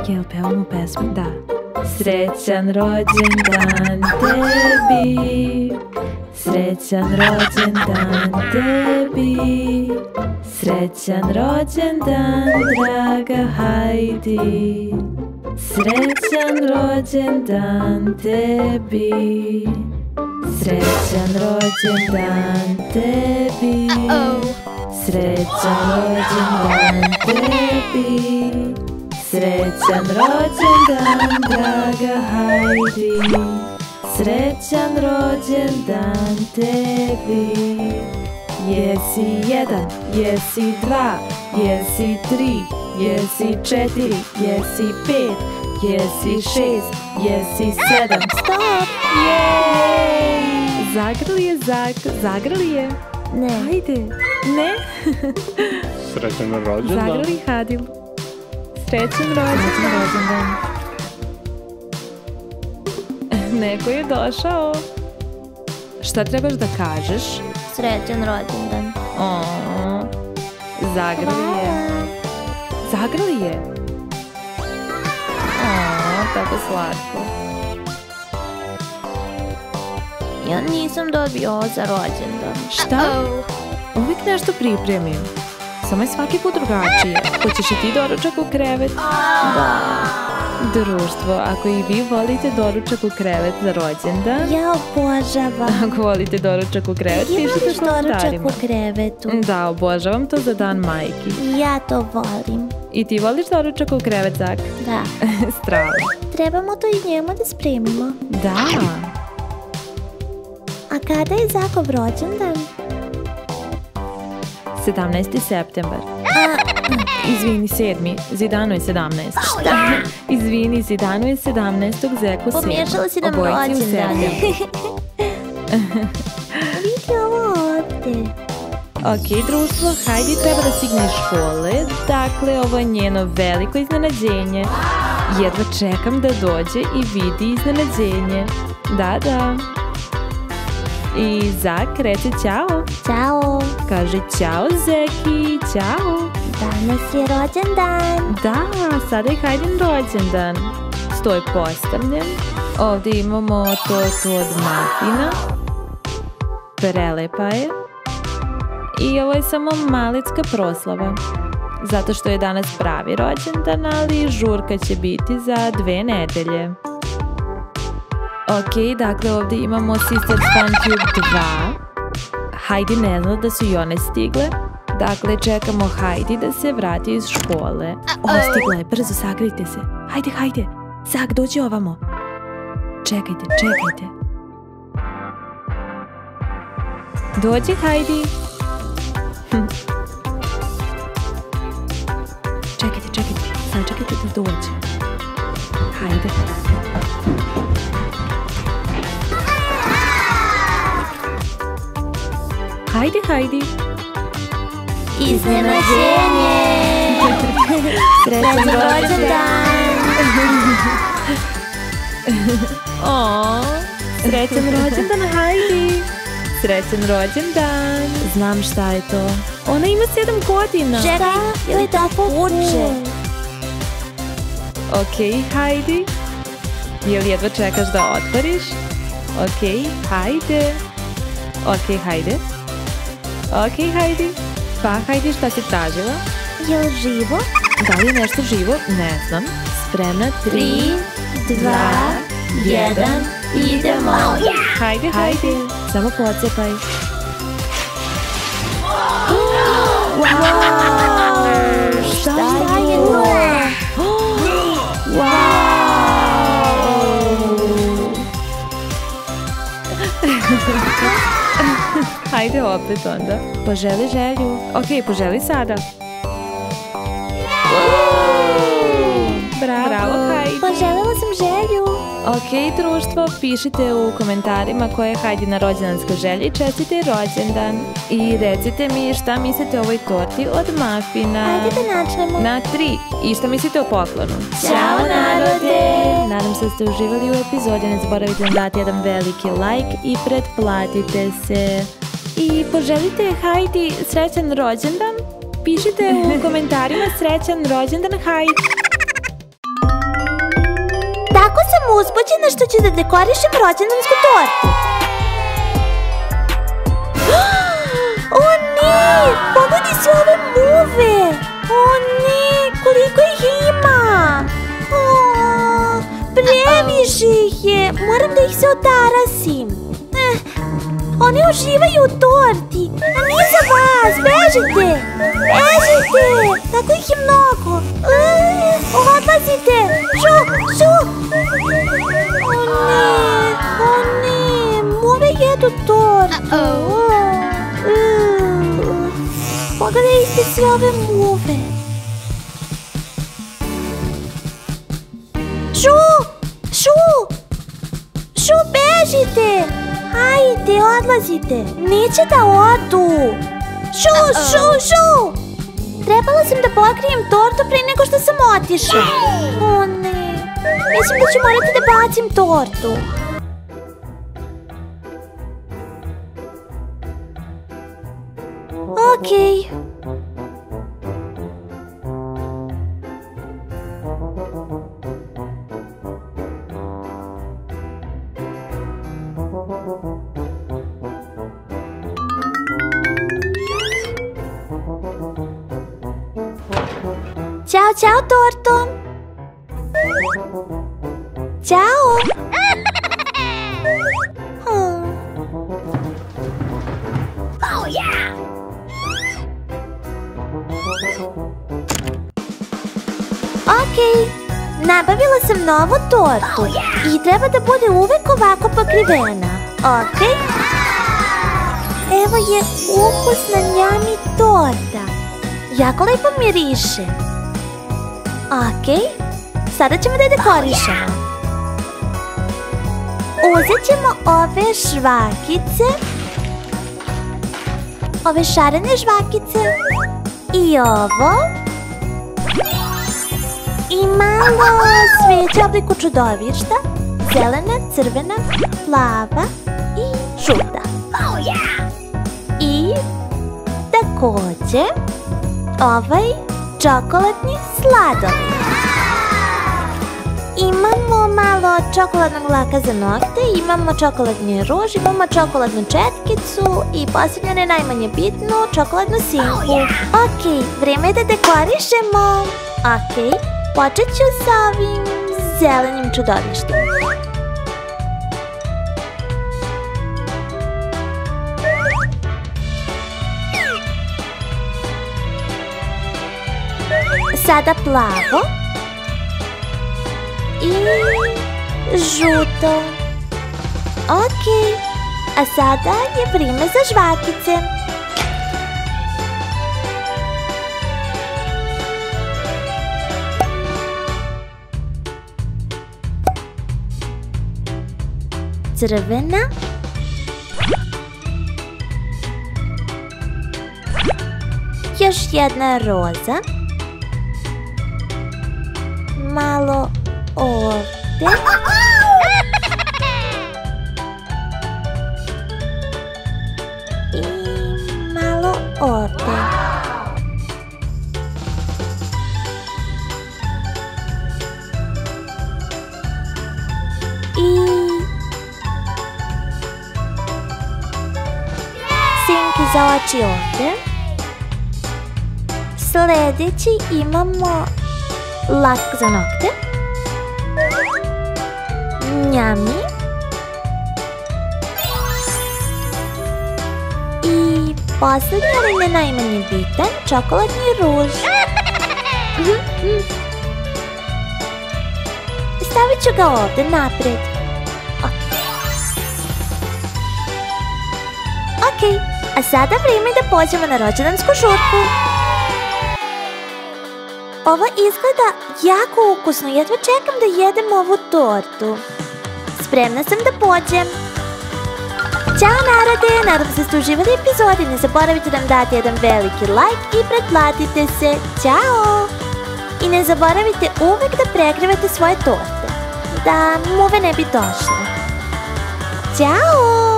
Jel pevamo pesmu? Da. Srećan rođendan tebi, srećan rođendan tebi, srećan rođendan draga Hajdi, srećan rođendan tebi, srećan rođendan tebi, srećan rođendan tebi, srećan rođendan draga Hajdi, srećan rođendan tebi. Jesi jedan, jesi dva, jesi tri, jesi četiri, jesi pet, jesi šest, jesi sedam. Stop! Jej! Zagrli je zagrli je. Ne. Ajde. Ne? Srećan rođendan. Zagrli Hadil. Srećan rođendan. Neko je došao. Šta trebaš da kažeš? Srećan rođendan. Zagrli je. Zagrli je. Tako slatko. Ja nisam dobio ovo za rođendan. Šta? Uvijek nešto pripremim. Samo je svaki put drugačije. Hoćeš i ti doručak u krevet? Da. Društvo, ako i vi volite doručak u krevet za rođendan, Ja obožavam. ako volite doručak u krevet, Ti pišite voliš u komentarima. doručak u krevetu. Da, obožavam to za dan majki. Ja to volim. I ti voliš doručak u krevet, Zak? Da. Strava. Trebamo to i njemu da spremimo. Da. A kada je Zakov rođendan? 17. septembar. Izvini, 7. Zidano je 17. Šta? Izvini, Zidano je 17. Zeku 7. Pomiješala si nam Obojici u rođendan. septembru. Vidi ovo ovdje. Ok, društvo, Hajdi treba da stigne iz škole. Dakle, ovo je njeno veliko iznenađenje. Jedva čekam da dođe i vidi iznenađenje. Da. I Zak, reci ćao. Ćao. Kaže ćao, Zeki, ćao. Danas je rođendan. Da, sada je Hajdin rođendan. Sto je postavljen. Ovdje imamo tortu od mafina. Prelepa je. I ovo je samo malecka proslava. Zato što je danas pravi rođendan, ali žurka će biti za 2 nedelje. Ok, dakle ovdje imamo Sisters Fun Tube 2. Hajdi ne zna da su i one stigle. Dakle, čekamo Hajdi da se vrati iz škole. Stigla je, brzo, sagrite se. Hajde. Zak, dođi ovamo. Čekajte. Dođi, Hajdi. Čekajte. Sad čekajte da dođe. Hajde. Hajdi. Iznenađenje. Srećan rođendan. Srećan rođendan, Hajdi. Srećan rođendan. Znam šta je to. Ona ima 7 godina. Čekaj, ili to puče? Ok, Hajdi. Jel jedva čekaš da otvoriš? Ok, hajde. Ok, Hajdi. Pa, Hajdi, šta si tražila? Je li živo? Da li je nešto živo? Ne znam. Spremna, 3, 2, 1, idemo. Hajde. Samo pocepaj. Šta je to? Hajde opet onda. Poželi želju. Ok, poželi sada. Bravo, Hajdi. Poželjela sam želju. Ok, društvo, pišite u komentarima koja je Hajdina rođendanska želja i čestite rođendan. I recite mi šta mislite o ovoj torti od mafina. Hajde da načnemo. Na 3. I šta mislite o poklonu. Ćao, narode. Nadam se da ste uživali u epizodi. Ne zaboravite da dati jedan veliki like i pretplatite se. I poželite Hajdi srećan rođendan. Pišite u komentarima srećan rođendan, Hajdi. uzbuđena što ću da dekorišem rođendansku tortu. O ne, pogledaj sve ove muve. O ne, koliko ih ima. Previše ih je, moram da ih se otarasim. Oni uživaju u torti, a nije za vas, bežite! Bežite! Tako ih je mnogo! Odlazite! Šu! O ne, muve jedu tortu! Pogledajte sve ove muve! Šu, bežite! Hajde, odlazite! Neće da odu! Šu! Trebala sam da pokrijem tortu pre nego što sam otišla. O ne, mislim da ću morati da bacim tortu. Okej. Ćao, torto! Ćao! Okej, nabavila sam novu tortu i treba da bude uvek ovako pokrivena. Okej? Evo je ukusna njami torta. Jako lepo miriše. Okej, sada ćemo da je dekorišemo. Uzet ćemo ove žvakice, ove šarene žvakice i ovo. I malo sveće u obliku čudovišta, zelena, crvena, plava i žuta. I takođe ovaj čokoladni sladoled. Imamo malo čokoladnog laka za nokte, imamo čokoladni ruž, imamo čokoladnu četkicu i posljednje ne najmanje bitnu, čokoladnu sinku. Okej, vreme je da dekorišemo. Okej, počet ću sa ovim zelenim čudovištem. Sada plavo i žuto. Okej, a sada je vreme za žvakice. Crvena. Još jedna roza. Malo ovde. I malo ovde. I senke za oči ovde. Sledeći imamo lak za nokte. Njami. I posljednji, ali ne najmanje bitan, čokoladni ruž. Stavit ću ga ovde napred. Okej, a sada vrijeme da pođemo na rođendansku žurku. Ovo izgleda jako ukusno, jedva čekam da jedem ovu tortu. Spremna sam da pođem. Ćao narode, nadam se da ste uživali u epizodi, ne zaboravite da nam date jedan veliki like i pretplatite se. Ćao! I ne zaboravite uvek da pregrevate svoje torte, da muve ne bi došle. Ćao!